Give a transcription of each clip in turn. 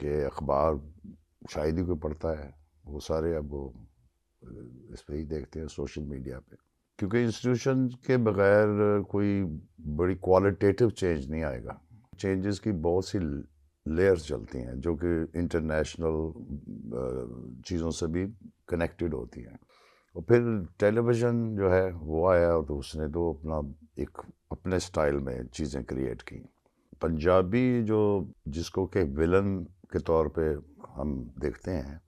کہ اخبار شاید ہی کوئی پڑھتا ہے، وہ سارے اب وہ اس پہ ہی دیکھتے ہیں سوشل میڈیا پہ، کیونکہ انسٹیٹیوشن کے بغیر کوئی بڑی کوالٹیٹیو چینج نہیں آئے گا۔ چینجز کی بہت سی لیئرز چلتی ہیں جو کہ انٹرنیشنل چیزوں سے بھی کنیکٹڈ ہوتی ہیں، اور پھر ٹیلی ویژن جو ہے وہ آیا تو اس نے تو اپنے سٹائل میں چیزیں کریٹ کی۔ پنجابی جس کو کہ ولن کے طور پہ ہم دیکھتے ہیں،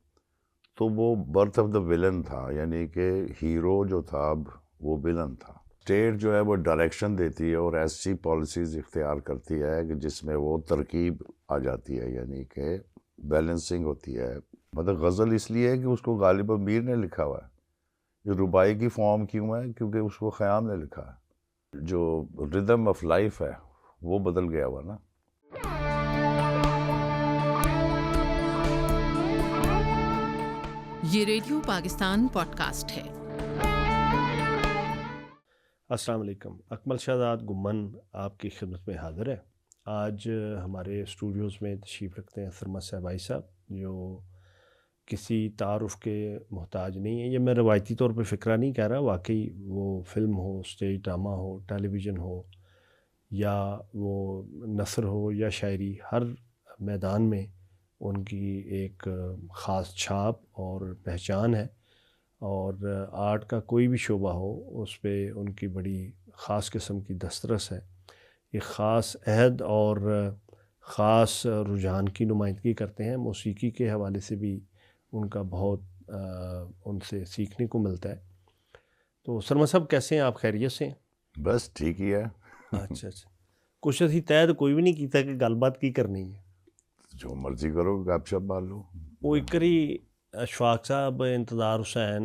تو وہ برتھ آف دا ولن تھا، یعنی کہ ہیرو جو تھا اب وہ ولن تھا۔ اسٹیٹ جو ہے وہ ڈائریکشن دیتی ہے اور ایسی پالیسیز اختیار کرتی ہے کہ جس میں وہ ترکیب آ جاتی ہے، یعنی کہ بیلنسنگ ہوتی ہے۔ مطلب غزل اس لیے ہے کہ اس کو غالب امیر نے لکھا ہوا ہے، یہ ربائی کی فارم کیوں ہے؟ کیونکہ اس کو خیام نے لکھا ہے۔ جو ردم آف لائف ہے وہ بدل گیا ہوا نا۔ یہ ریڈیو پاکستان پوڈ کاسٹ ہے۔ السلام علیکم، اکمل شہزاد گمن آپ کی خدمت میں حاضر ہے۔ آج ہمارے اسٹوڈیوز میں تشریف رکھتے ہیں سرمد صاحبائی صاحب، جو کسی تعارف کے محتاج نہیں ہیں۔ یہ میں روایتی طور پہ فقرہ نہیں کہہ رہا، واقعی وہ فلم ہو، اسٹیج ڈرامہ ہو، ٹیلی ویژن ہو، یا وہ نثر ہو یا شاعری، ہر میدان میں ان کی ایک خاص چھاپ اور پہچان ہے، اور آرٹ کا کوئی بھی شعبہ ہو اس پہ ان کی بڑی خاص قسم کی دسترس ہے۔ ایک خاص عہد اور خاص رجحان کی نمائندگی کرتے ہیں۔ موسیقی کے حوالے سے بھی ان کا بہت ان سے سیکھنے کو ملتا ہے۔ تو سرمد صاحب کیسے ہیں آپ؟ خیریت سے ہیں؟ بس ٹھیک ہی ہے۔ اچھا، کچھ اسی طے تو کوئی بھی نہیں کیتا کہ گل بات کی کرنی ہے؟ جو مرضی کرو، گپ شپ مار لو۔ وہ ایک کری اشفاق صاحب، انتظار حسین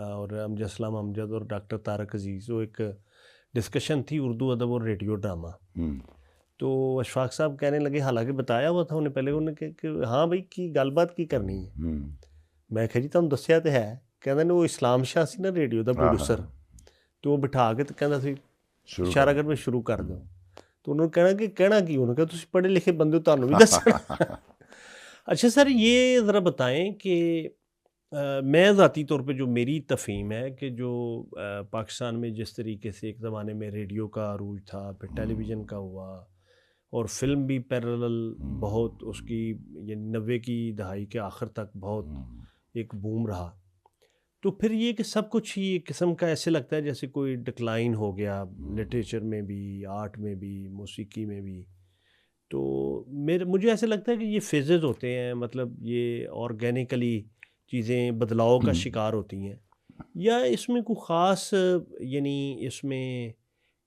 اور امجد اسلام امجد اور ڈاکٹر طارق عزیز، وہ ایک ڈسکشن تھی اردو ادب اور ریڈیو ڈرامہ۔ تو اشفاق صاحب کہنے لگے، حالانکہ بتایا ہوا تھا انہیں پہلے، انہوں نے کہ ہاں بھائی کی گل بات کی کرنی ہے۔ میں کہا جی تم دسیا تو ہے، کہنا نہیں وہ اسلام شاہ سی نا ریڈیو دا پروڈیوسر، تو وہ بٹھا کے تو کہنا سی اشارہ کر میں شروع کر دو۔ تو انہوں نے کہنا کہ کہنا کی، انہوں نے کہا تسی پڑھے لکھے بندے ہو، تانوں بھی دسنا۔ اچھا سر، یہ ذرا بتائیں کہ میں ذاتی طور پہ جو میری تفہیم ہے کہ جو پاکستان میں جس طریقے سے ایک زمانے میں ریڈیو کا عروج تھا، پھر ٹیلی ویژن کا ہوا، اور فلم بھی پیرالل بہت اس کی، یعنی 90 کی دہائی کے آخر تک بہت ایک بوم رہا، تو پھر یہ کہ سب کچھ ہی ایک قسم کا ایسے لگتا ہے جیسے کوئی ڈکلائن ہو گیا، لٹریچر میں بھی، آرٹ میں بھی، موسیقی میں بھی۔ تو مجھے ایسے لگتا ہے کہ یہ فیزز ہوتے ہیں، مطلب یہ آرگینیکلی چیزیں بدلاؤ کا شکار ہوتی ہیں، یا اس میں کوئی خاص، یعنی اس میں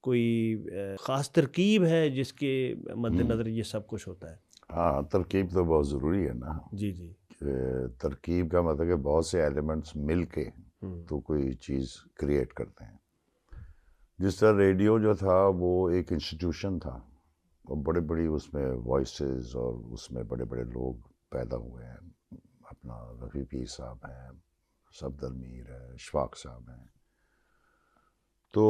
کوئی خاص ترکیب ہے جس کے مد نظر یہ سب کچھ ہوتا ہے؟ ہاں، ترکیب تو بہت ضروری ہے نا۔ جی جی، ترکیب کا مطلب کہ بہت سے ایلیمنٹس مل کے تو کوئی چیز کریٹ کرتے ہیں۔ جس طرح ریڈیو جو تھا وہ ایک انسٹیٹیوشن تھا، اور بڑے بڑی اس میں وائسز اور اس میں بڑے بڑے لوگ پیدا ہوئے ہیں۔ اپنا رفیع پیر صاحب ہیں، صفدر میر ہے، اشفاق صاحب ہیں۔ تو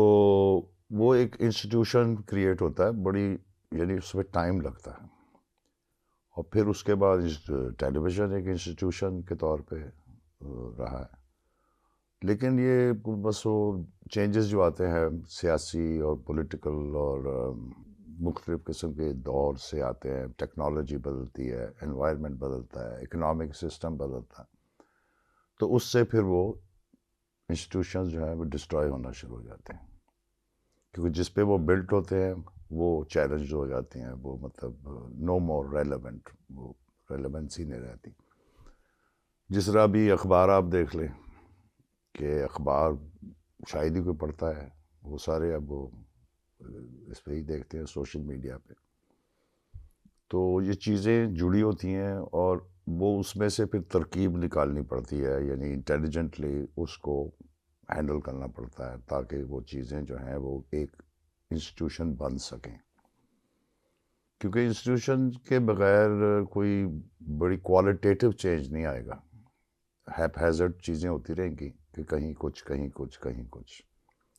وہ ایک انسٹیٹیوشن کریٹ ہوتا ہے بڑی، یعنی اس میں ٹائم لگتا ہے، اور پھر اس کے بعد ٹیلی ویژن ایک انسٹیٹیوشن کے طور پہ رہا ہے۔ لیکن یہ بس وہ چینجز جو آتے ہیں سیاسی اور پولیٹیکل اور مختلف قسم کے دور سے آتے ہیں، ٹیکنالوجی بدلتی ہے، انوائرمنٹ بدلتا ہے، اکنامک سسٹم بدلتا ہے، تو اس سے پھر وہ انسٹیٹیوشنز جو ہیں وہ ڈسٹروائے ہونا شروع ہو جاتے ہیں، کیونکہ جس پہ وہ بلٹ ہوتے ہیں وہ چیلنج ہو جاتے ہیں، وہ مطلب نو مور ریلیونٹ، وہ ریلیونسی نہیں رہتی۔ جس طرح بھی اخبار آپ دیکھ لیں کہ اخبار شاید ہی کوئی پڑھتا ہے، وہ سارے اب وہ اس پہ ہی دیکھتے ہیں سوشل میڈیا پہ، تو یہ چیزیں جڑی ہوتی ہیں اور وہ اس میں سے پھر ترکیب نکالنی پڑتی ہے، یعنی انٹیلیجنٹلی اس کو ہینڈل کرنا پڑتا ہے تاکہ وہ چیزیں جو ہیں وہ ایک انسٹیٹیوشن بن سکیں، کیونکہ انسٹیٹیوشن کے بغیر کوئی بڑی کوالٹیٹیو چینج نہیں آئے گا۔ ہیپ ہیزرڈ چیزیں ہوتی رہیں گی کہ کہیں کچھ کہیں کچھ کہیں کچھ،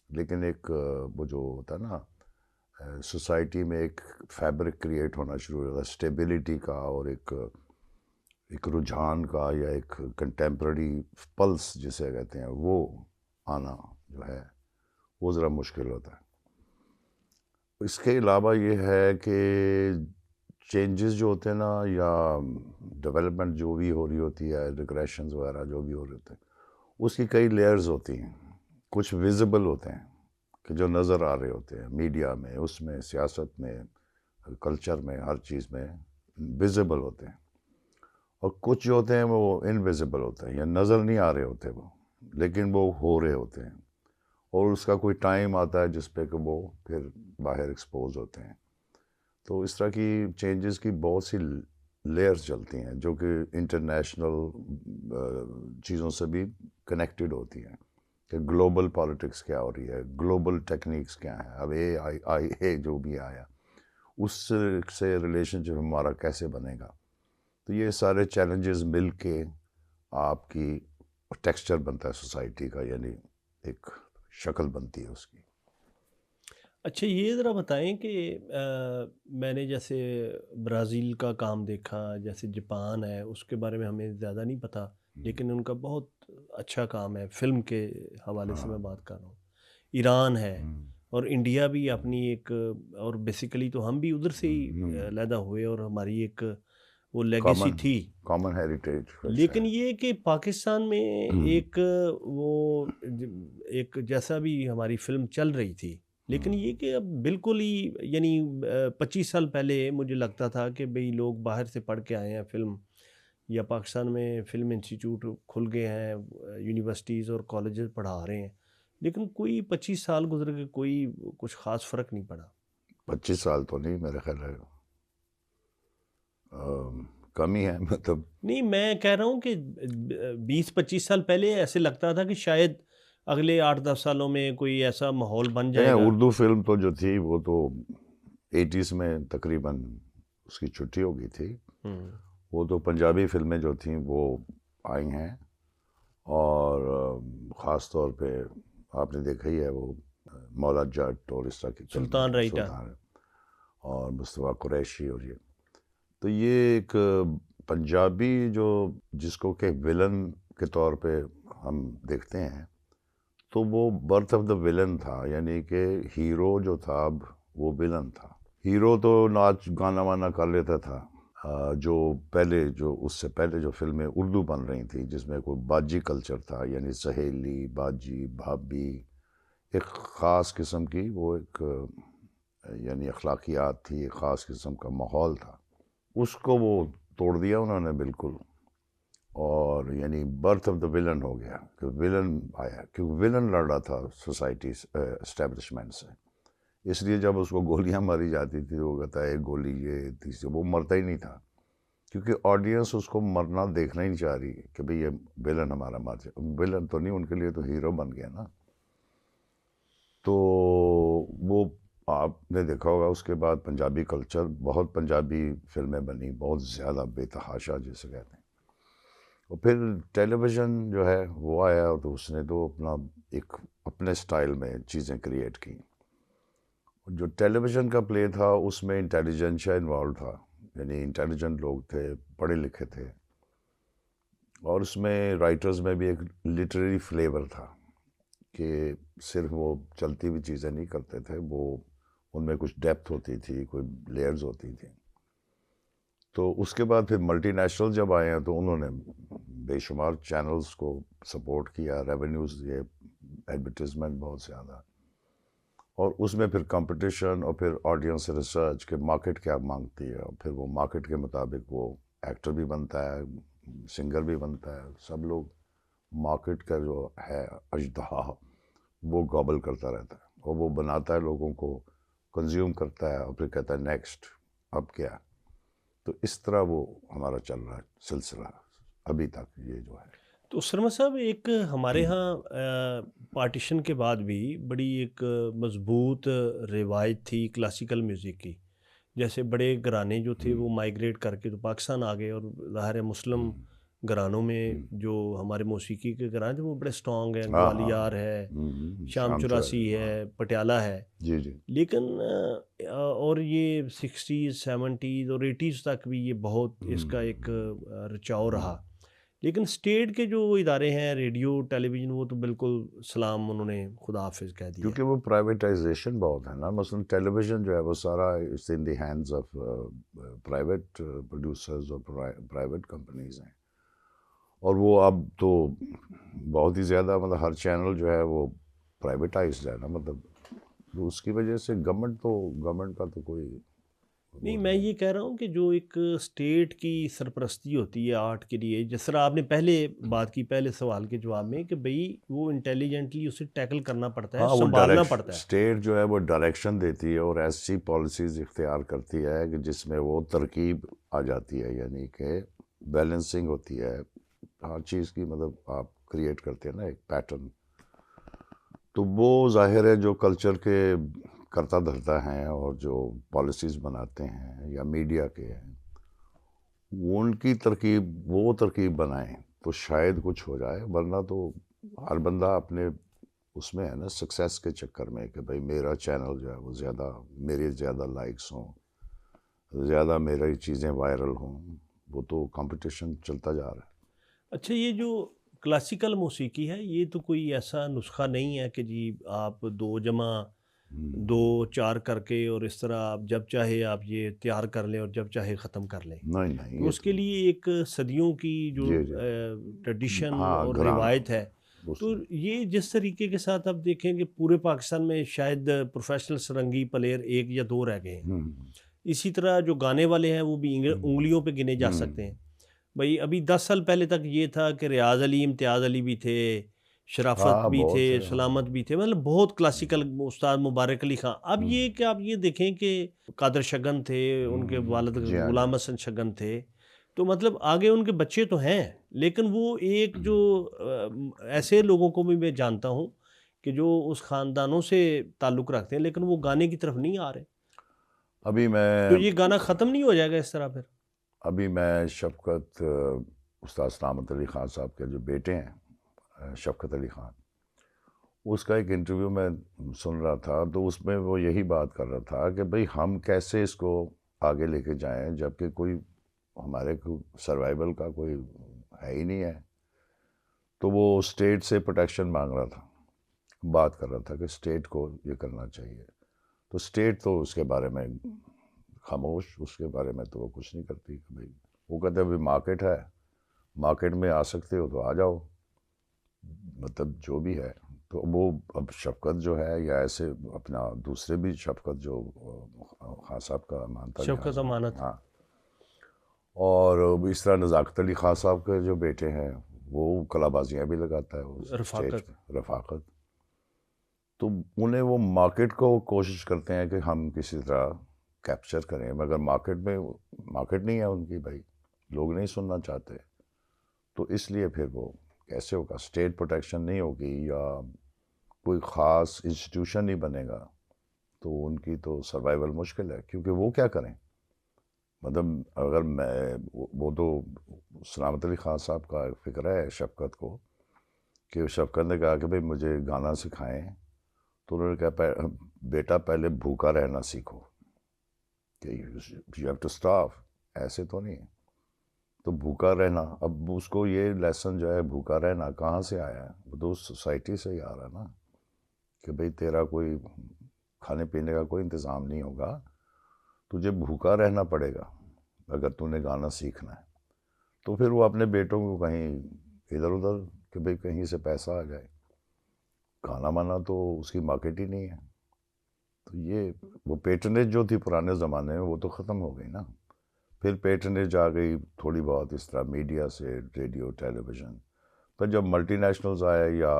لیکن ایک وہ جو ہوتا ہے نا سوسائٹی میں ایک فیبرک کریٹ ہونا شروع ہوتا ہے اسٹیبلٹی کا، اور ایک ایک رجحان کا یا ایک کنٹمپرری پلس جسے کہتے ہیں وہ آنا جو ہے وہ ذرا مشکل ہوتا ہے. اس کے علاوہ یہ ہے کہ چینجز جو ہوتے ہیں نا یا ڈیولپمنٹ جو بھی ہو رہی ہوتی ہے، ریگریشنز وغیرہ جو بھی ہو رہے ہوتے ہیں، اس کی کئی لیئرز ہوتی ہیں. کچھ ویزیبل ہوتے ہیں کہ جو نظر آ رہے ہوتے ہیں میڈیا میں، اس میں، سیاست میں، کلچر میں، ہر چیز میں ویزیبل ہوتے ہیں. اور کچھ جو ہوتے ہیں وہ انویزیبل ہوتے ہیں یا نظر نہیں آ رہے ہوتے وہ، لیکن وہ ہو رہے ہوتے ہیں. اور اس کا کوئی ٹائم آتا ہے جس پہ کہ وہ پھر باہر ایکسپوز ہوتے ہیں. تو اس طرح کی چینجز کی بہت سی لیئرز چلتی ہیں جو کہ انٹرنیشنل چیزوں سے بھی کنیکٹڈ ہوتی ہیں کہ گلوبل پالیٹکس کیا ہو رہی ہے، گلوبل ٹیکنیکس کیا ہیں. اب اے جو بھی آیا اس سے ریلیشن شپ ہمارا کیسے بنے گا. تو یہ سارے چیلنجز مل کے آپ کی ٹیکسچر بنتا ہے سوسائٹی کا، یعنی ایک شکل بنتی ہے اس کی. اچھا یہ ذرا بتائیں کہ میں نے جیسے برازیل کا کام دیکھا، جیسے جاپان ہے، اس کے بارے میں ہمیں زیادہ نہیں پتہ، لیکن ان کا بہت اچھا کام ہے فلم کے حوالے سے میں بات کر رہا ہوں. ایران ہے اور انڈیا بھی اپنی ایک، اور بیسیکلی تو ہم بھی ادھر سے ہی علیحدہ ہوئے اور ہماری ایک وہ لیگیسی تھی. Common heritage. لیکن یہ کہ پاکستان میں ایک وہ ایک جیسا بھی ہماری فلم چل رہی تھی، لیکن یہ کہ اب بالکل ہی یعنی 25 سال پہلے مجھے لگتا تھا کہ بھئی لوگ باہر سے پڑھ کے آئے ہیں فلم، یا پاکستان میں فلم انسٹیٹیوٹ کھل گئے ہیں، یونیورسٹیز اور کالجز پڑھا رہے ہیں، لیکن کوئی 25 سال گزر کے کوئی کچھ خاص فرق نہیں پڑا. 25 سال تو نہیں، میرے خیال ہے کم ہی ہے. مطلب نہیں، میں کہہ رہا ہوں کہ 20-25 سال پہلے ایسے لگتا تھا کہ شاید اگلے 8-10 سالوں میں کوئی ایسا ماحول بن جائے گا. اردو فلم تو جو تھی وہ تو 80s میں تقریباً اس کی چھٹی ہو گئی تھی. وہ تو پنجابی فلمیں جو تھیں وہ آئی ہیں، اور خاص طور پہ آپ نے دیکھا ہی ہے وہ مولا جٹ اور اس طرح کی سلطان رائٹا اور مصطفیٰ قریشی. اور تو یہ ایک پنجابی جو جس کو کہ ولن کے طور پہ ہم دیکھتے ہیں، تو وہ برتھ آف دا ولن تھا، یعنی کہ ہیرو جو تھا اب وہ ولن تھا. ہیرو تو ناچ گانا وانا کر لیتا تھا. جو اس سے پہلے جو فلمیں اردو بن رہی تھیں جس میں کوئی باجی کلچر تھا، یعنی سہیلی، باجی، بھابھی، ایک خاص قسم کی وہ ایک یعنی اخلاقیات تھی، ایک خاص قسم کا ماحول تھا. اس کو وہ توڑ دیا انہوں نے بالکل، اور یعنی برتھ آف دا ولن ہو گیا کہ ولن آیا، کیونکہ ولن لڑ رہا تھا سوسائٹی اسٹیبلشمنٹ سے. اس لیے جب اس کو گولیاں ماری جاتی تھی وہ کہتا ہے ایک گولی یہ تیسری، وہ مرتا ہی نہیں تھا، کیونکہ آڈینس اس کو مرنا دیکھنا ہی نہیں چاہ رہی کہ بھئی یہ ولن ہمارا مر جائے. ولن تو نہیں، ان کے لیے تو ہیرو بن گیا نا. تو وہ آپ نے دیکھا ہوگا اس کے بعد پنجابی کلچر، بہت پنجابی فلمیں بنی، بہت زیادہ بے تحاشا جسے کہتے ہیں. اور پھر ٹیلی ویژن جو ہے وہ آیا تو اس نے تو ایک اپنے سٹائل میں چیزیں کریٹ کی. جو ٹیلی ویژن کا پلے تھا اس میں انٹیلیجنشیا انوالو تھا، یعنی انٹیلیجنٹ لوگ تھے، پڑھے لکھے تھے، اور اس میں رائٹرز میں بھی ایک لٹریری فلیور تھا کہ صرف وہ چلتی ہوئی چیزیں نہیں کرتے تھے، وہ ان میں کچھ ڈیپتھ ہوتی تھی، کوئی لیئرز ہوتی تھیں. تو اس کے بعد پھر ملٹی نیشنل جب آئے ہیں تو انہوں نے بے شمار چینلز کو سپورٹ کیا، ریونیوز دیے، ایڈورٹیزمنٹ بہت زیادہ، اور اس میں پھر کمپٹیشن اور پھر آڈینس ریسرچ کہ مارکیٹ کیا مانگتی ہے، اور پھر وہ مارکیٹ کے مطابق وہ ایکٹر بھی بنتا ہے، سنگر بھی بنتا ہے. سب لوگ مارکیٹ کا جو ہے اژدہا وہ گوبل کرتا رہتا ہے، اور وہ بناتا ہے، لوگوں کو کنزیوم کرتا ہے، اور پھر کہتا ہے نیکسٹ اب کیا. تو اس طرح وہ ہمارا چل رہا ہے سلسلہ ابھی تک یہ جو ہے. تو سرما صاحب ایک ہمارے ہاں پارٹیشن کے بعد بھی بڑی ایک مضبوط روایت تھی کلاسیکل میوزک کی. جیسے بڑے گھرانے جو تھے وہ مائیگریٹ کر کے تو پاکستان آ گئے، اور ظاہر ہے مسلم گھرانوں میں جو ہمارے موسیقی کے گھرانے تھے وہ بڑے اسٹرانگ ہیں، گوالیار ہے، شام چوراسی ہے، پٹیالہ ہے. جی جی. لیکن اور یہ 60s 70s اور 80s تک بھی یہ بہت اس کا ایک رچاؤ رہا. لیکن اسٹیٹ کے جو ادارے ہیں ریڈیو ٹیلی ویژن وہ تو بالکل سلام انہوں نے خدا حافظ کہہ دیا. کیونکہ وہ پرائیویٹائزیشن بہت ہے نا. مثلاً ٹیلی ویژن جو ہے وہ سارا it's in the hands of private producers اور پرائیویٹ کمپنیز ہیں. اور وہ اب تو بہت ہی زیادہ مطلب ہر چینل جو ہے وہ پرائیویٹائزڈ ہے نا. مطلب اس کی وجہ سے گورنمنٹ کا تو کوئی نہیں، میں یہ کہہ رہا ہوں کہ جو ایک اسٹیٹ کی سرپرستی ہوتی ہے آرٹ کے لیے، جس طرح آپ نے پہلے بات کی پہلے سوال کے جواب میں کہ بھئی وہ انٹیلیجنٹلی اسے ٹیکل کرنا پڑتا ہے، سنبھالنا پڑتا ہے. اسٹیٹ جو ہے وہ ڈائریکشن دیتی ہے اور ایسی پالیسیز اختیار کرتی ہے کہ جس میں وہ ترکیب آ جاتی ہے، یعنی کہ بیلنسنگ ہوتی ہے ہر چیز کی. مطلب آپ کریٹ کرتے ہیں نا ایک پیٹرن. تو وہ ظاہر ہے جو کلچر کے کرتا دھرتا ہیں اور جو پالیسیز بناتے ہیں یا میڈیا کے ہیں ان کی وہ ترکیب بنائیں تو شاید کچھ ہو جائے. ورنہ تو ہر بندہ اپنے اس میں ہے نا سکسیس کے چکر میں کہ بھائی میرا چینل جو ہے وہ میرے زیادہ لائکس ہوں، زیادہ میری چیزیں وائرل ہوں. وہ تو کمپٹیشن چلتا جا رہا ہے. اچھا، یہ جو کلاسیکل موسیقی ہے یہ تو کوئی ایسا نسخہ نہیں ہے کہ جی آپ 2 جمع 2 4 کر کے اور اس طرح آپ جب چاہے آپ یہ تیار کر لیں اور جب چاہے ختم کر لیں. نہیں تو اس کے لیے ایک صدیوں کی جو ٹریڈیشن اور روایت ہے. تو یہ جس طریقے کے ساتھ آپ دیکھیں کہ پورے پاکستان میں شاید پروفیشنل سرنگی پلیئر 1 یا 2 رہ گئے ہیں. اسی طرح جو گانے والے ہیں وہ بھی انگلیوں پہ گنے جا سکتے ہیں. بھائی ابھی 10 سال پہلے تک یہ تھا کہ ریاض علی، امتیاز علی بھی تھے، شرافت بھی تھے، سلامت بھی تھے، مطلب بہت کلاسیکل استاد مبارک علی خان. اب یہ کہ آپ یہ دیکھیں کہ قادر شگن تھے، ان کے والد غلام حسن شگن تھے، تو مطلب آگے ان کے بچے تو ہیں، لیکن وہ ایک جو ایسے لوگوں کو بھی میں جانتا ہوں کہ جو اس خاندانوں سے تعلق رکھتے ہیں لیکن وہ گانے کی طرف نہیں آ رہے. تو یہ گانا ختم نہیں ہو جائے گا اس طرح پھر؟ ابھی میں شفقت استاد سلامت علی خان صاحب کے جو بیٹے ہیں شفقت علی خان، اس کا ایک انٹرویو میں سن رہا تھا. تو اس میں وہ یہی بات کر رہا تھا کہ بھئی ہم کیسے اس کو آگے لے کے جائیں جبکہ کوئی ہمارے سروائیول کا کوئی ہے ہی نہیں ہے. تو وہ اسٹیٹ سے پروٹیکشن مانگ رہا تھا، بات کر رہا تھا کہ اسٹیٹ کو یہ کرنا چاہیے. تو اسٹیٹ تو اس کے بارے میں خاموش، اس کے بارے میں تو وہ کچھ نہیں کرتی. کہ بھئی وہ کہتے ہیں مارکیٹ ہے، مارکیٹ میں آ سکتے ہو تو آ جاؤ، مطلب جو بھی ہے. تو وہ اب شفقت جو ہے یا ایسے اپنا دوسرے بھی شفقت جو خان صاحب کا مانتا ہے، شفقت امانت، ہاں، اور اس طرح نزاکت علی خان صاحب کے جو بیٹے ہیں وہ کلا بازیاں بھی لگاتا ہے، رفاقت. تو انہیں وہ مارکیٹ کو کوشش کرتے ہیں کہ ہم کسی طرح کیپچر کریں، مگر مارکیٹ نہیں ہے ان کی. بھائی لوگ نہیں سننا چاہتے. تو اس لیے پھر وہ کیسے ہوگا؟ اسٹیٹ پروٹیکشن نہیں ہوگی یا کوئی خاص انسٹیٹیوشن نہیں بنے گا تو ان کی تو سروائیول مشکل ہے. کیونکہ وہ کیا کریں؟ مطلب اگر وہ تو سلامت علی خان صاحب کا فکر ہے شفقت کو کہ شفقت نے کہا کہ بھئی مجھے گانا سکھائیں. تو انہوں نے کہا بیٹا پہلے بھوکا رہنا سیکھو کہ یو ہیو ٹو اسٹارو. ایسے تو نہیں. تو بھوکا رہنا، اب اس کو یہ لیسن جو ہے بھوکا رہنا کہاں سے آیا ہے؟ وہ تو سوسائٹی سے ہی آ رہا ہے نا کہ بھئی تیرا کوئی کھانے پینے کا کوئی انتظام نہیں ہوگا، تجھے بھوکا رہنا پڑے گا اگر تو نے گانا سیکھنا ہے. تو پھر وہ اپنے بیٹوں کو کہیں ادھر ادھر کہ بھئی کہیں سے پیسہ آ جائے. گانا مانا تو اس کی مارکیٹ ہی نہیں ہے. تو یہ وہ پیٹرنیج جو تھی پرانے زمانے میں وہ تو ختم ہو گئی نا. پھر پیٹرنیج آ گئی تھوڑی بہت اس طرح میڈیا سے، ریڈیو ٹیلی ویژن. پر جب ملٹی نیشنلز آئے یا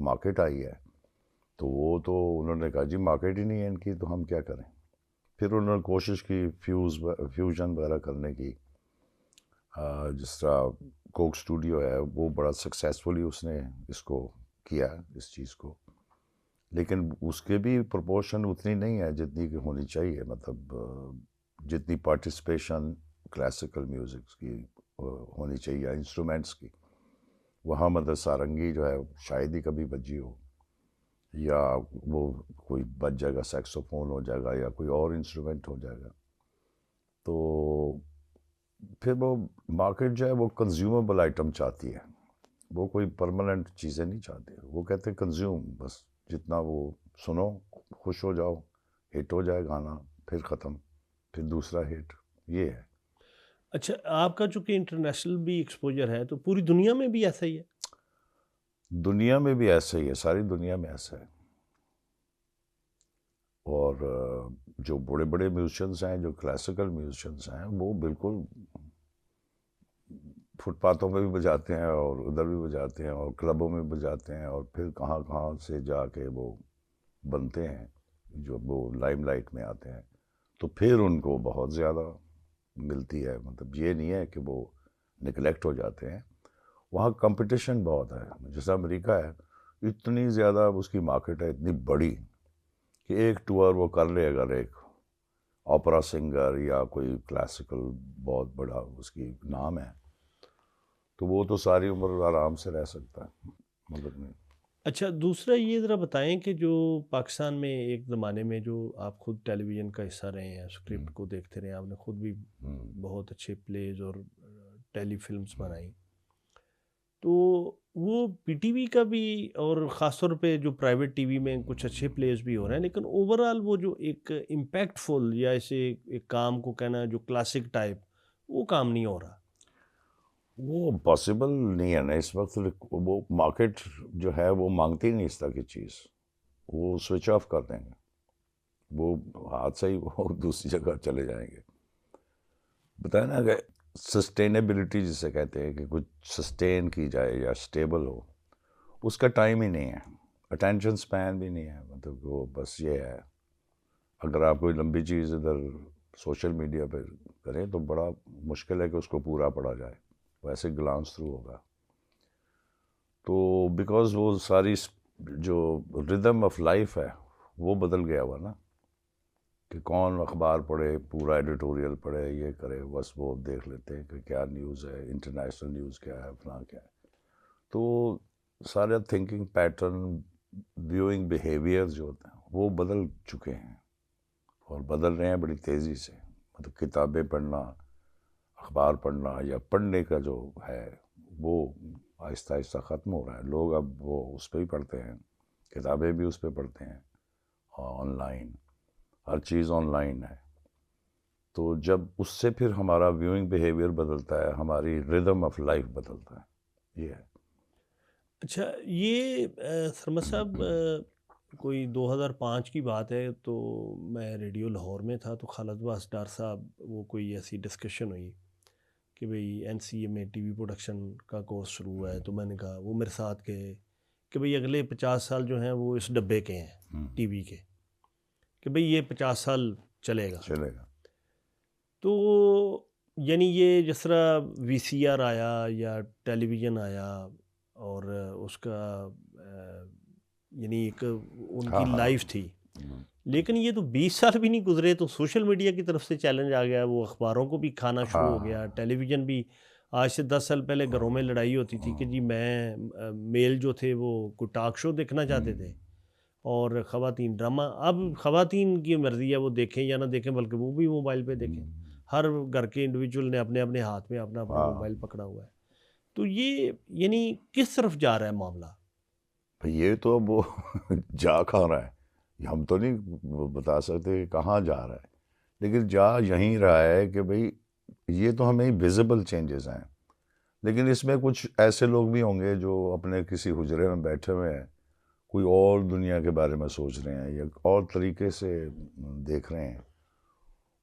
مارکیٹ آئی ہے تو وہ تو انہوں نے کہا جی مارکیٹ ہی نہیں ہے ان کی تو ہم کیا کریں. پھر انہوں نے کوشش کی فیوژن وغیرہ کرنے کی. جس طرح کوک اسٹوڈیو ہے وہ بڑا سکسیسفلی اس نے اس کو کیا اس چیز کو، لیکن اس کے بھی پرپورشن اتنی نہیں ہے جتنی کہ ہونی چاہیے. مطلب جتنی پارٹیسپیشن کلاسیکل میوزک کی ہونی چاہیے انسٹرومنٹس کی. وہاں مطلب سارنگی جو ہے شاید ہی کبھی بجی ہو, یا وہ کوئی بج جائے گا, سیکسوفون ہو جائے گا یا کوئی اور انسٹرومنٹ ہو جائے گا. تو پھر وہ مارکیٹ جو ہے وہ کنزیومیبل آئٹم چاہتی ہے, وہ کوئی پرماننٹ چیزیں نہیں چاہتے. وہ کہتے ہیں کنزیوم, بس جتنا وہ سنو خوش ہو جاؤ, ہٹ ہو جائے گانا, پھر ختم, پھر دوسرا ہٹ, یہ ہے. اچھا, آپ کا چونکہ انٹرنیشنل بھی ایکسپوجر ہے تو پوری دنیا میں بھی ایسا ہی ہے؟ دنیا میں بھی ایسا ہی ہے, ساری دنیا میں ایسا ہے. اور جو بڑے بڑے میوزیشنس ہیں, جو کلاسیکل میوزیشنس ہیں, وہ بالکل فٹ پاتھوں پہ بھی بجاتے ہیں اور ادھر بھی بجاتے ہیں اور کلبوں میں بجاتے ہیں, اور پھر کہاں کہاں سے جا کے وہ بنتے ہیں جو وہ لائم لائٹ میں آتے ہیں, تو پھر ان کو بہت زیادہ ملتی ہے. مطلب یہ نہیں ہے کہ وہ نگلیکٹ ہو جاتے ہیں. وہاں کمپٹیشن بہت ہے. جیسا امریکہ ہے, اتنی زیادہ اس کی مارکیٹ ہے, اتنی بڑی, کہ ایک ٹور وہ کر لے اگر ایک اوپرا سنگر یا کوئی کلاسیکل بہت بڑا اس کی نام ہے, تو وہ تو ساری عمر آرام سے رہ سکتا ہے. مگر نہیں. اچھا, دوسرا یہ ذرا بتائیں کہ جو پاکستان میں ایک زمانے میں جو آپ خود ٹیلی ویژن کا حصہ رہے ہیں, اسکرپٹ کو دیکھتے رہے ہیں, آپ نے خود بھی بہت اچھے پلیز اور ٹیلی فلمز بنائیں, تو وہ پی ٹی وی کا بھی اور خاص طور پہ جو پرائیویٹ ٹی وی میں کچھ اچھے پلیز بھی ہو رہے ہیں, لیکن اوور آل وہ جو ایک امپیکٹ فل یا اسے ایک کام کو کہنا جو کلاسک ٹائپ, وہ کام نہیں ہو رہا. وہ پاسبل نہیں ہے نا اس وقت. وہ مارکیٹ جو ہے وہ مانگتی نہیں اس طرح کی چیز, وہ سوئچ آف کر دیں گے, وہ ہاتھ سے ہی وہ دوسری جگہ چلے جائیں گے. بتائیں نا کہ سسٹینیبلٹی جسے کہتے ہیں کہ کچھ سسٹین کی جائے یا اسٹیبل ہو, اس کا ٹائم ہی نہیں ہے, اٹینشن سپین بھی نہیں ہے. مطلب وہ بس یہ ہے, اگر آپ کوئی لمبی چیز ادھر سوشل میڈیا پہ کریں تو بڑا مشکل ہے کہ اس کو پورا پڑھا جائے, ویسے گلانس تھرو ہوگا. تو بیکاز وہ ساری جو ردم آف لائف ہے وہ بدل گیا ہوا نا, کہ کون اخبار پڑھے, پورا ایڈیٹوریل پڑھے, یہ کرے, بس وہ دیکھ لیتے ہیں کہ کیا نیوز ہے, انٹرنیشنل نیوز کیا ہے, فلاں کیا ہے. تو سارے تھنکنگ پیٹرن, ویوئنگ بیہیویئر جو ہوتے ہیں وہ بدل چکے ہیں اور بدل رہے ہیں بڑی تیزی سے. مطلب کتابیں پڑھنا, اخبار پڑھنا یا پڑھنے کا جو ہے وہ آہستہ آہستہ ختم ہو رہا ہے. لوگ اب وہ اس پہ ہی پڑھتے ہیں, کتابیں بھی اس پہ پڑھتے ہیں, آن لائن ہر چیز آن لائن ہے. تو جب اس سے پھر ہمارا ویوئنگ بیہیویئر بدلتا ہے, ہماری ردم آف لائف بدلتا ہے, یہ ہے. اچھا, یہ سرمد صاحب کوئی 2005 کی بات ہے, تو میں ریڈیو لاہور میں تھا, تو خالد عباس ڈار صاحب وہ کوئی ایسی ڈسکشن ہوئی کہ بھئی این سی اے میں ٹی وی پروڈکشن کا کورس شروع ہوا ہے. تو میں نے کہا, وہ میرے ساتھ گئے کہ بھئی اگلے 50 سال جو ہیں وہ اس ڈبے کے ہیں ٹی وی کے, کہ بھئی یہ 50 سال چلے گا. تو یعنی یہ جس طرح وی سی آر آیا یا ٹیلی ویژن آیا اور اس کا یعنی ایک ان کی لائف تھی, لیکن یہ تو 20 سال بھی نہیں گزرے تو سوشل میڈیا کی طرف سے چیلنج آ گیا, وہ اخباروں کو بھی کھانا شروع ہو گیا, ٹیلی ویژن بھی. آج سے 10 سال پہلے گھروں میں لڑائی ہوتی تھی کہ جی میں میل جو تھے وہ کوئی ٹاک شو دیکھنا چاہتے تھے اور خواتین ڈرامہ. اب خواتین کی مرضی ہے وہ دیکھیں یا نہ دیکھیں, بلکہ وہ بھی موبائل پہ دیکھیں. ہر گھر کے انڈیویجول نے اپنے اپنے ہاتھ میں اپنا اپنا موبائل پکڑا ہوا ہے. تو یہ یعنی کس طرف جا رہا ہے معاملہ؟ یہ تو اب وہ جا کہاں رہا ہے, ہم تو نہیں بتا سکتے کہ کہاں جا رہا ہے, لیکن جا یہیں رہا ہے کہ بھئی یہ تو ہمیں ویزیبل چینجز ہیں, لیکن اس میں کچھ ایسے لوگ بھی ہوں گے جو اپنے کسی حجرے میں بیٹھے ہوئے ہیں, کوئی اور دنیا کے بارے میں سوچ رہے ہیں یا اور طریقے سے دیکھ رہے ہیں.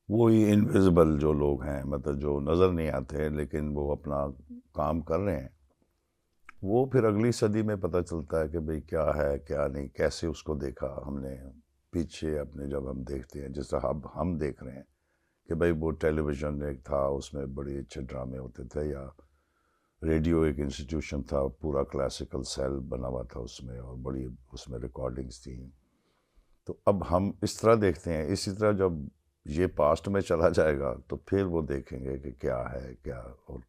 وہی انویزیبل جو لوگ ہیں, مطلب جو نظر نہیں آتے لیکن وہ اپنا کام کر رہے ہیں, وہ پھر اگلی صدی میں پتہ چلتا ہے کہ بھئی کیا ہے کیا نہیں, کیسے اس کو دیکھا ہم نے پیچھے اپنے. جب ہم دیکھتے ہیں جس طرح اب ہم دیکھ رہے ہیں کہ بھئی وہ ٹیلی ویژن ایک تھا, اس میں بڑے اچھے ڈرامے ہوتے تھے, یا ریڈیو ایک انسٹیٹیوشن تھا, پورا کلاسیکل سیل بنا ہوا تھا اس میں, اور بڑی اس میں ریکارڈنگز تھیں. تو اب ہم اس طرح دیکھتے ہیں. اسی طرح جب یہ پاسٹ میں چلا جائے گا تو پھر وہ دیکھیں گے کہ کیا ہے کیا, اور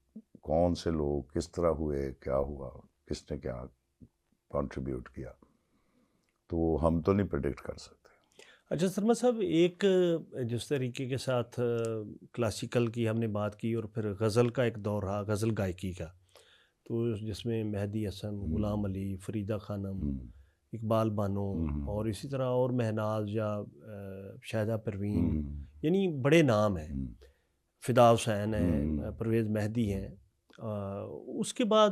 کون سے لوگ کس طرح ہوئے، کیا ہوا، کس نے کیا کنٹریبیوٹ کیا، تو ہم تو نہیں پریڈکٹ کر سکتے۔ اچھا سرما صاحب، ایک جس طریقے کے ساتھ کلاسیکل کی ہم نے بات کی اور پھر غزل کا ایک دور رہا، غزل گائکی کا، تو جس میں مہدی حسن، غلام علی، فریدہ خانم، اقبال بانو اور اسی طرح اور مہناز یا شاہدہ پروین، یعنی بڑے نام ہیں، فدا حسین ہیں، پرویز مہدی ہیں۔ اس کے بعد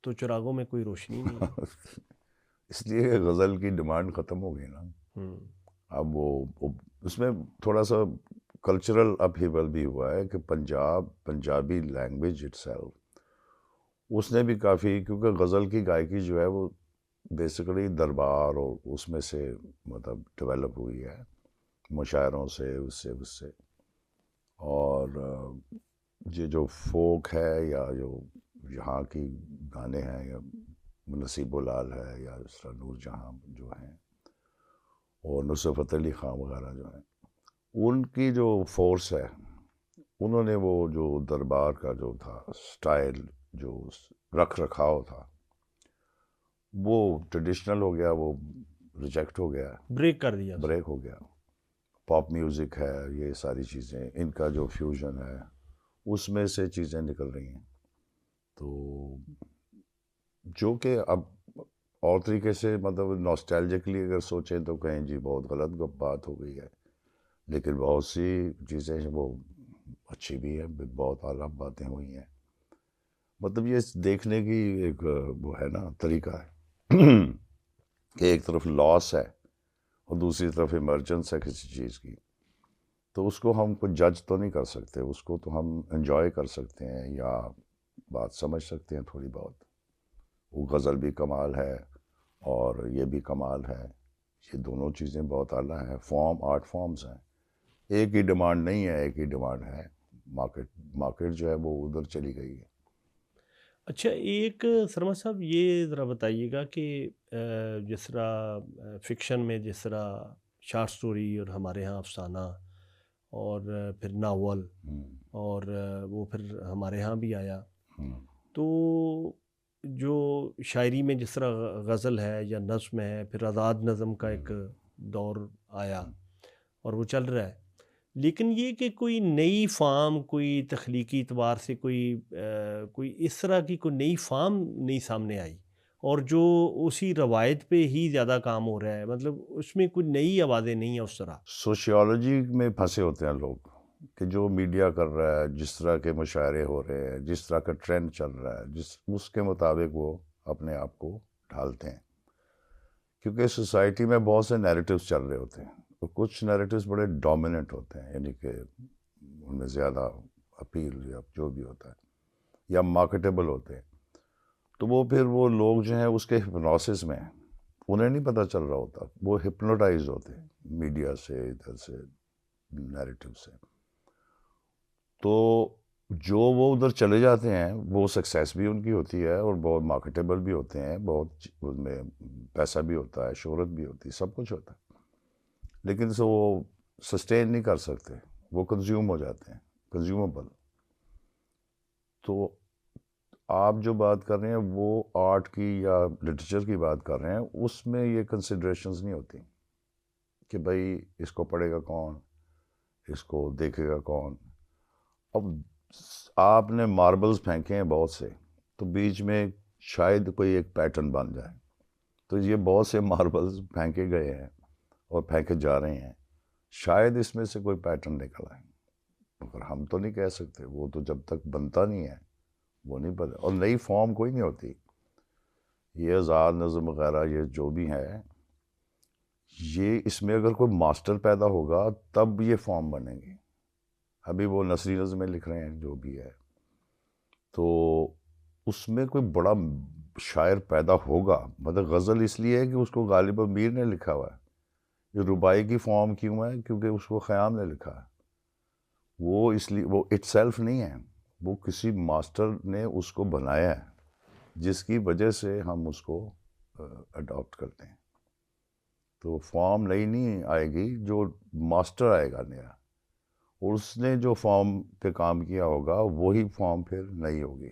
تو چراغوں میں کوئی روشنی نہیں ہے۔ اس لیے غزل کی ڈیمانڈ ختم ہو گئی نا۔ اب وہ اس میں تھوڑا سا کلچرل اپہیول بھی ہوا ہے کہ پنجابی لینگویج اٹ سیلف اس نے بھی کافی، کیونکہ غزل کی گائکی جو ہے وہ بیسیکلی دربار اور اس میں سے مطلب ڈیولپ ہوئی ہے، مشاعروں سے، اس سے اور یہ جو فوک ہے یا جو یہاں کی گانے ہیں، یا نصیب لال ہے یا اس طرح نور جہاں جو ہیں اور نصرت علی خان وغیرہ جو ہیں، ان کی جو فورس ہے، انہوں نے وہ جو دربار کا جو تھا سٹائل، جو رکھ رکھاؤ تھا، وہ ٹریڈیشنل ہو گیا، وہ ریجیکٹ ہو گیا، بریک کر دیا، بریک ہو گیا۔ پاپ میوزک ہے، یہ ساری چیزیں، ان کا جو فیوژن ہے اس میں سے چیزیں نکل رہی ہیں، تو جو کہ اب اور طریقے سے مطلب نوسٹیلجکلی اگر سوچیں تو کہیں جی بہت غلط بات ہو گئی ہے، لیکن بہت سی چیزیں وہ اچھی بھی ہیں، بہت اعلیٰ باتیں ہوئی ہیں۔ مطلب یہ دیکھنے کی ایک وہ ہے نا طریقہ ہے کہ ایک طرف لاس ہے اور دوسری طرف ایمرجنس ہے کسی چیز کی، تو اس کو ہم کو جج تو نہیں کر سکتے، اس کو تو ہم انجوائے کر سکتے ہیں یا بات سمجھ سکتے ہیں تھوڑی بہت۔ وہ غزل بھی کمال ہے اور یہ بھی کمال ہے، یہ دونوں چیزیں بہت اعلیٰ ہیں، آرٹ فارمز ہیں، ایک ہی ڈیمانڈ نہیں ہے، ایک ہی ڈیمانڈ ہے، مارکیٹ جو ہے وہ ادھر چلی گئی ہے۔ اچھا، ایک سرما صاحب یہ ذرا بتائیے گا کہ جس طرح فکشن میں جس طرح شارٹ سٹوری اور ہمارے ہاں افسانہ اور پھر ناول اور وہ پھر ہمارے ہاں بھی آیا، تو جو شاعری میں جس طرح غزل ہے یا نظم ہے، پھر آزاد نظم کا ایک دور آیا اور وہ چل رہا ہے، لیکن یہ کہ کوئی نئی فارم، کوئی تخلیقی اعتبار سے کوئی اس طرح کی کوئی نئی فارم نہیں سامنے آئی، اور جو اسی روایت پہ ہی زیادہ کام ہو رہا ہے، مطلب اس میں کوئی نئی آوازیں نہیں ہیں اس طرح۔ سوشیالوجی میں پھنسے ہوتے ہیں لوگ کہ جو میڈیا کر رہا ہے، جس طرح کے مشاعرے ہو رہے ہیں، جس طرح کا ٹرینڈ چل رہا ہے، اس کے مطابق وہ اپنے آپ کو ڈھالتے ہیں، کیونکہ سوسائٹی میں بہت سے نیریٹیوز چل رہے ہوتے ہیں، اور کچھ نیریٹیوز بڑے ڈومیننٹ ہوتے ہیں، یعنی کہ ان میں زیادہ اپیل یا جو بھی ہوتا ہے یا مارکیٹیبل ہوتے ہیں، تو وہ پھر وہ لوگ جو ہیں اس کے ہپنوسس میں ہیں، انہیں نہیں پتہ چل رہا ہوتا، وہ ہپنوٹائز ہوتے ہیں میڈیا سے، ادھر سے، نیریٹیو سے، تو جو وہ ادھر چلے جاتے ہیں وہ سکسیس بھی ان کی ہوتی ہے اور بہت مارکیٹیبل بھی ہوتے ہیں، بہت ان میں پیسہ بھی ہوتا ہے، شہرت بھی ہوتی ہے، سب کچھ ہوتا ہے، لیکن وہ سسٹین نہیں کر سکتے، وہ کنزیوم ہو جاتے ہیں، کنزیومبل۔ تو آپ جو بات کر رہے ہیں وہ آرٹ کی یا لٹریچر کی بات کر رہے ہیں، اس میں یہ کنسیڈریشنز نہیں ہوتی کہ بھائی اس کو پڑھے گا کون، اس کو دیکھے گا کون۔ اب آپ نے ماربلز پھینکے ہیں بہت سے، تو بیچ میں شاید کوئی ایک پیٹرن بن جائے، تو یہ بہت سے ماربلز پھینکے گئے ہیں اور پھینکے جا رہے ہیں، شاید اس میں سے کوئی پیٹرن نکل آئے، مگر ہم تو نہیں کہہ سکتے، وہ تو جب تک بنتا نہیں ہے وہ نہیں پتہ، اور نئی فارم کوئی نہیں ہوتی۔ یہ آزاد نظم وغیرہ یہ جو بھی ہے، یہ اس میں اگر کوئی ماسٹر پیدا ہوگا تب یہ فارم بنے گی۔ ابھی وہ نثری نظمیں لکھ رہے ہیں جو بھی ہے، تو اس میں کوئی بڑا شاعر پیدا ہوگا، مطلب غزل اس لیے ہے کہ اس کو غالب امیر نے لکھا ہوا ہے، یہ ربائی کی فارم کیوں ہے؟ کیونکہ اس کو خیام نے لکھا ہے، وہ اس لیے وہ اٹ سیلف نہیں ہے، وہ کسی ماسٹر نے اس کو بنایا ہے، جس کی وجہ سے ہم اس کو اڈاپٹ کرتے ہیں۔ تو فارم نئی نہیں آئے گی، جو ماسٹر آئے گا نیا، اور اس نے جو فارم پہ کام کیا ہوگا وہی فارم پھر نہیں ہوگی.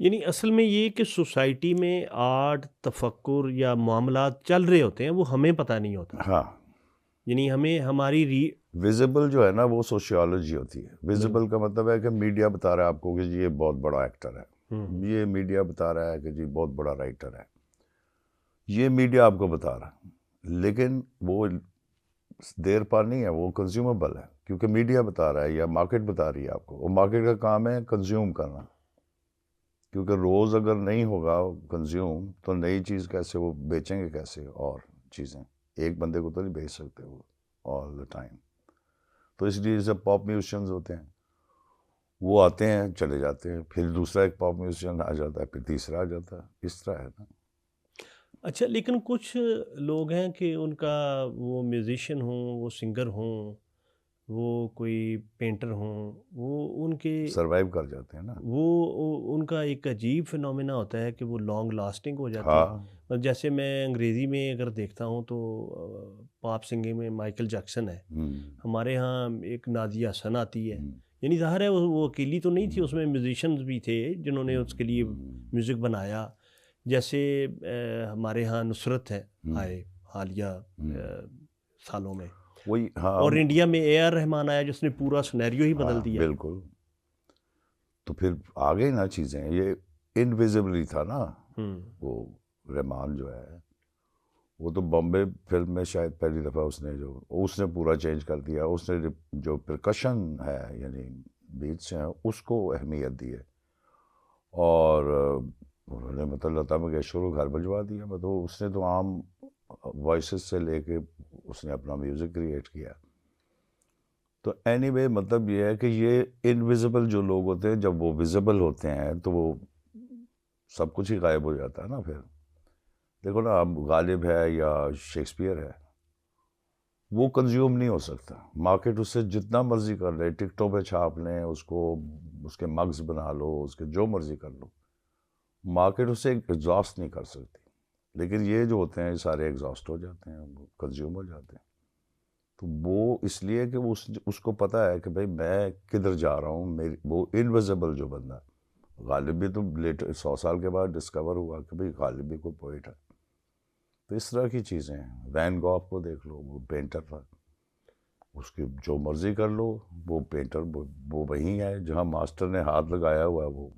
یعنی اصل میں یہ کہ سوسائٹی میں آرٹ، تفکر یا معاملات چل رہے ہوتے ہیں، وہ ہمیں پتہ نہیں ہوتا. ہاں، یعنی ہمیں ہماری ویزیبل جو ہے نا وہ سوشیالوجی ہوتی ہے. ویزیبل کا مطلب ہے کہ میڈیا بتا رہا ہے آپ کو کہ جی یہ بہت بڑا ایکٹر ہے، یہ میڈیا بتا رہا ہے کہ جی بہت بڑا رائٹر ہے، یہ میڈیا آپ کو بتا رہا ہے، لیکن وہ دیر پار نہیں ہے، وہ کنزیومیبل ہے کیونکہ میڈیا بتا رہا ہے یا مارکیٹ بتا رہی ہے آپ کو. وہ مارکیٹ کا کام ہے کنزیوم کرنا، کیونکہ روز اگر نہیں ہوگا کنزیوم تو نئی چیز کیسے وہ بیچیں گے کیسے؟ اور چیزیں ایک بندے کو تو نہیں بیچ سکتے وہ آل دا ٹائم. تو اس لیے جب پاپ میوزیشنز ہوتے ہیں وہ آتے ہیں چلے جاتے ہیں، پھر دوسرا ایک پاپ میوزیشین آ جاتا ہے، پھر تیسرا آ جاتا ہے، اس طرح ہے نا. اچھا، لیکن کچھ لوگ ہیں کہ ان کا وہ میوزیشین ہوں، وہ سنگر ہوں، وہ کوئی پینٹر ہوں، وہ ان کے سروائیو کر جاتے ہیں نا. وہ ان کا ایک عجیب فنومینا ہوتا ہے کہ وہ لانگ لاسٹنگ ہو جاتی ہاں، ہے. جیسے میں انگریزی میں اگر دیکھتا ہوں تو پاپ سنگنگ میں مائیکل جیکسن ہے، ہمارے ہاں ایک نازیہ حسن آتی ہے. یعنی ظاہر ہے وہ اکیلی تو نہیں تھی، اس میں میوزیشنز بھی تھے جنہوں نے اس کے لیے میوزک بنایا. جیسے ہمارے ہاں نصرت ہے آئے حالیہ سالوں میں، وہی. ہاں، اور انڈیا میں اے آر رحمان آیا جس نے پورا سنیریو ہی بدل دیا. بالکل. تو پھر آگے نا چیزیں یہ انویزبلی تھا نا. وہ رحمان جو ہے وہ تو بامبے فلم میں شاید پہلی دفعہ اس نے پورا چینج کر دیا. اس نے جو پرکشن ہے یعنی بیٹس ہیں اس کو اہمیت دی ہے، اور انہوں نے مطلب لتا منگیشکر کو گھر بھجوا دیا. مطلب اس نے تو عام وائسز سے لے کے اس نے اپنا میوزک کریٹ کیا. تو اینی وے مطلب یہ ہے کہ یہ انویزیبل جو لوگ ہوتے ہیں جب وہ ویزیبل ہوتے ہیں تو وہ سب کچھ ہی غائب ہو جاتا ہے نا. پھر دیکھو نا، اب غالب ہے یا شیکسپیئر ہے، وہ کنزیوم نہیں ہو سکتا. مارکیٹ اس سے جتنا مرضی کر لے، ٹکٹوں پہ چھاپ لیں اس کو، اس کے مگز بنا لو، اس کے جو مرضی کر لو، مارکیٹ اس سے ایگزاسٹ نہیں کر سکتی. لیکن یہ جو ہوتے ہیں سارے ایگزاسٹ ہو جاتے ہیں، کنزیوم ہو جاتے ہیں. تو وہ اس لیے کہ اس کو پتہ ہے کہ بھائی میں کدھر جا رہا ہوں. وہ انویزیبل جو بندہ، غالب بھی تو لیٹر 100 سال کے بعد ڈسکور ہوا کہ بھائی غالب بھی کوئی پوئٹ ہے. تو اس طرح کی چیزیں ہیں. وین گوگھ کو دیکھ لو، وہ پینٹر تھا، اس کے جو مرضی کر لو، وہ پینٹر وہ وہیں ہے جہاں ماسٹر نے ہاتھ لگایا ہوا ہے وہ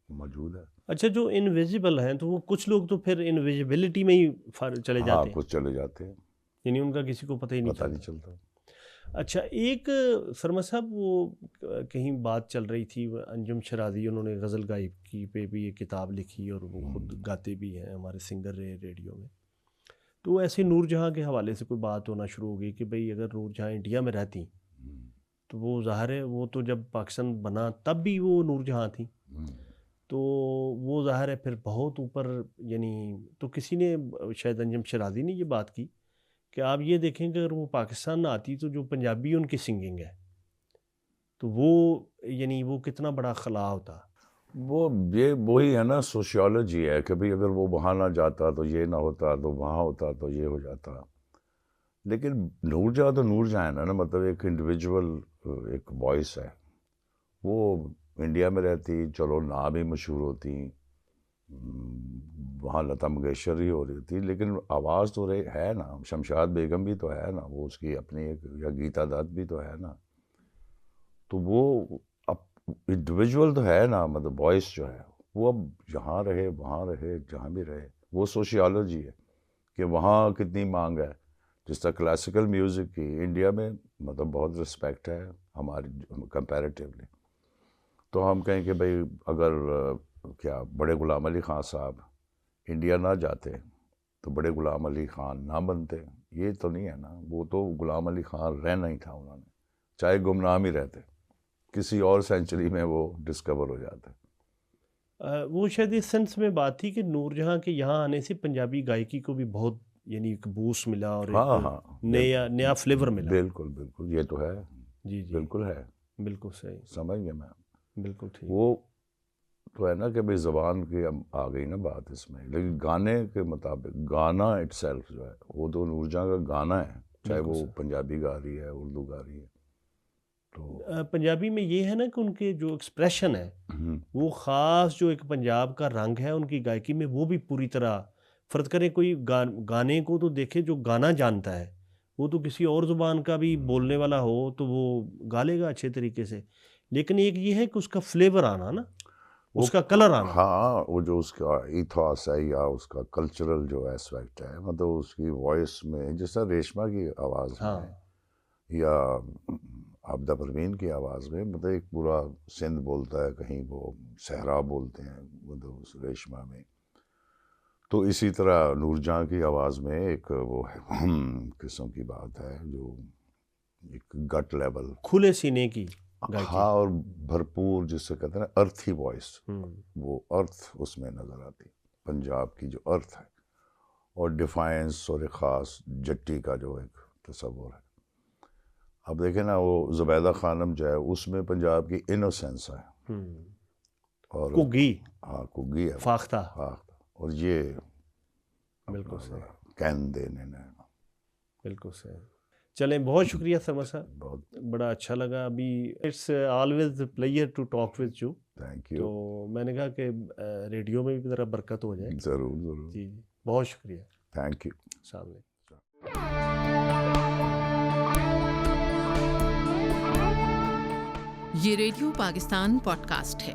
موجود ہے. اچھا، جو انویزیبل ہیں تو وہ کچھ لوگ تو پھر انویزیبلٹی میں ہی چلے ہاں، جاتے ہیں، کچھ چلے جاتے ہیں، یعنی ان کا کسی کو پتہ ہی پتہ نہیں نہیں چلتا. اچھا، ایک سرمد صاحب وہ کہیں بات چل رہی تھی، انجم شرازی انہوں نے غزل گائیکی پہ بھی ایک کتاب لکھی اور وہ خود گاتے بھی ہیں، ہمارے سنگر رہے ریڈیو میں. تو ایسے نور جہاں کے حوالے سے کوئی بات ہونا شروع ہو گئی کہ بھئی اگر نور جہاں انڈیا میں رہتی تو وہ ظاہر ہے وہ تو جب پاکستان بنا تب بھی وہ نور جہاں تھیں، تو وہ ظاہر ہے پھر بہت اوپر. یعنی تو کسی نے شاید انجم شرازی نے یہ بات کی کہ آپ یہ دیکھیں کہ اگر وہ پاکستان نہ آتی تو جو پنجابی ان کی سنگنگ ہے تو وہ یعنی وہ کتنا بڑا خلا ہوتا. وہ یہ وہی ہے نا، سوشیالوجی ہے کہ بھئی اگر وہ وہاں نہ جاتا تو یہ نہ ہوتا، تو وہاں ہوتا تو یہ ہو جاتا. لیکن نور جہاں تو نور جہاں ہے نا، مطلب ایک انڈیویجول ایک وائس ہے. وہ انڈیا میں رہتی، چلو نہ بھی مشہور ہوتی، وہاں لتا منگیشکر ہی ہو رہی تھی، لیکن آواز تو ہے نا. شمشاد بیگم بھی تو ہے نا، وہ اس کی اپنی ایک، یا گیتا دت بھی تو ہے نا. تو وہ انڈیویجول تو ہے نا، مطلب وائس جو ہے وہ اب یہاں رہے وہاں رہے جہاں بھی رہے. وہ سوشیالوجی ہے کہ وہاں کتنی مانگ ہے. جس طرح کلاسیکل میوزک کی انڈیا میں مطلب بہت رسپیکٹ ہے ہماری کمپیریٹیولی. تو ہم کہیں کہ بھئی اگر کیا بڑے غلام علی خان صاحب انڈیا نہ جاتے تو بڑے غلام علی خان نہ بنتے. یہ تو نہیں ہے نا. وہ تو غلام علی خان رہنا ہی تھا، انہوں نے چاہے گمنام ہی رہتے، کسی اور سینچری میں وہ ڈسکور ہو جاتے. وہ شاید اس سینس میں بات تھی کہ نور جہاں کے یہاں آنے سے پنجابی گائیکی کو بھی بہت یعنی ایک بوسٹ ملا اور ایک نیا فلیور ملا. بالکل بالکل، یہ تو ہے. جی جی، بالکل ہے، بالکل صحیح، سمجھ گیا میں. بالکل ٹھیک. وہ تو ہے نا کہ بھئی زبان کی اب آ گئی نا بات اس میں. لیکن گانے کے مطابق گانا اٹ سیلف جو ہے وہ تو نور جہاں کا گانا ہے، چاہے وہ پنجابی گا رہی ہے، اردو گا رہی ہے. تو پنجابی میں یہ ہے نا کہ ان کے جو ایکسپریشن ہے وہ خاص جو ایک پنجاب کا رنگ ہے ان کی گائیکی میں، وہ بھی پوری طرح فرض کریں کوئی گانے کو تو دیکھے جو گانا جانتا ہے وہ تو کسی اور زبان کا بھی بولنے والا ہو تو وہ گا لے گا اچھے طریقے سے، لیکن ایک یہ ہے کہ اس کا فلیور آنا نا، اس کا کلر آنا. ہاں وہ جو اس کا ایتھاس ہے یا اس کا کلچرل جو ایسپیکٹ ہے، مطلب اس کی وائس میں جس طرح ریشما کی آواز ہاں میں یا عابدہ پروین کی آواز میں، مطلب ایک پورا سندھ بولتا ہے، کہیں وہ صحرا بولتے ہیں مطلب اس ریشما میں، تو اسی طرح نور جہاں کی آواز میں ایک وہ ہے قسم کی بات ہے جو ایک گٹ لیول، کھلے سینے کی گائیکی. ہاں، اور بھرپور جس سے کہتے ہیں ارتھی وائس، وہ ارتھ اس میں نظر آتی، پنجاب کی جو ارتھ ہے، اور ڈیفائنس اور ایک خاص جٹی کا جو ایک تصور ہے. اب دیکھیں نا وہ زبیدہ خانم جو ہے اس میں پنجاب کی انوسینس ہے، اور کگی، ہاں کگی ہے، فاختہ، اور یہ بالکل صحیح، کین دینے بالکل صحیح. چلیں بہت شکریہ سرور صاحب، بہت بڑا اچھا لگا. ابھی it's always pleasure to talk with you, thank you. تو میں نے کہا کہ ریڈیو میں بھی ذرا برکت ہو جائے. ضرور ضرور، جی جی بہت شکریہ، تھینک یو. السلام علیکم. یہ ریڈیو پاکستان پوڈ کاسٹ ہے.